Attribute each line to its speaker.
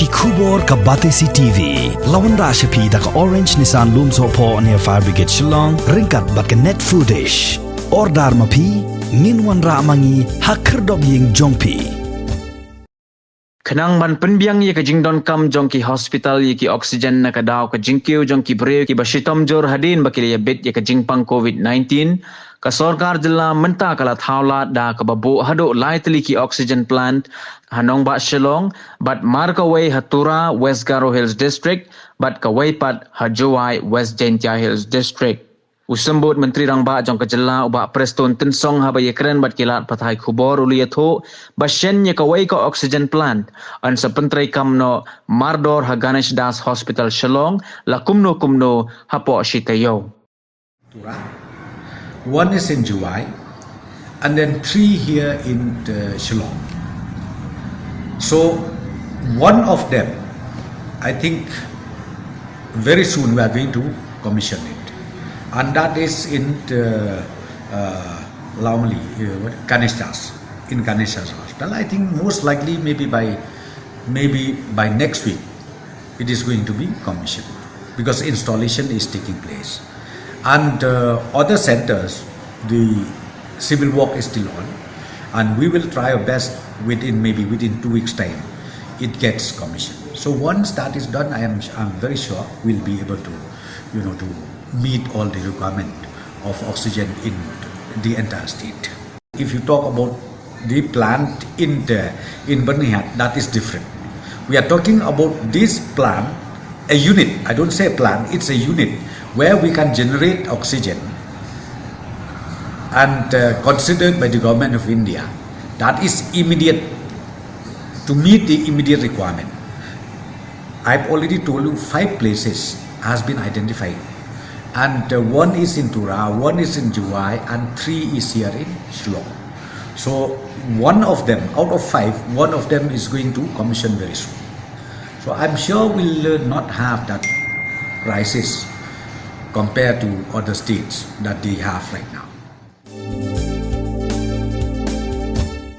Speaker 1: Kubor ka Batesi TV. Lawan Rashapi da ka Orange Nissan Looms Hopo near Fire Brigade Shillong. Ringkat bat ka net footage. Ordar mapi. Minwan ra mangi hakerdog ying jongpi.
Speaker 2: Kenang ban penbiang ye ka jingdon kam jongki hospital ye ki oksigen na ka daw ka jingkiu jongki breu ki bashitom jor hadin bakile ye bet ye ka jingpang COVID-19 ka Sorkar jilla menta kala thawla da ka babu hado laitli ki oxygen plant hanong ba Shillong but mar Kawei ha Tura West Garo Hills District but Kawei pat ha Jowai West Jentia Hills District. Usambut Menteri Rangba jong kajela uba preston tensong haba ye keren bat kilat pathai khubor uli tho bashen ye Kawei ka oxygen plant an sapentrai kamno mardor ha Ganesh Das Hospital Shillong la kumno hapo shitayo.
Speaker 3: Tura. One is in Jowai, and then 3 here in Shillong. So one of them, I think very soon we are going to commission it. And that is in Laumali, Ganeshdas, in Ganeshdas Hospital. I think most likely maybe by next week it is going to be commissioned because installation is taking place. And other centers, the civil work is still on, and we will try our best within 2 weeks time it gets commissioned. So once that is done, I'm very sure we'll be able to to meet all the requirement of oxygen in the entire state. If you talk about the plant in Bernihat, that is different. We are talking about this plant, a unit. I don't say a plant, it's a unit where we can generate oxygen and considered by the government of India that is immediate to meet the immediate requirement. I've already told you 5 places has been identified, and 1 is in Tura, 1 is in Jowai, and 3 is here in Shillong. So one of them out of 5, one of them is going to commission very soon. So I'm sure we'll not have that crisis compared to other states that they have right now.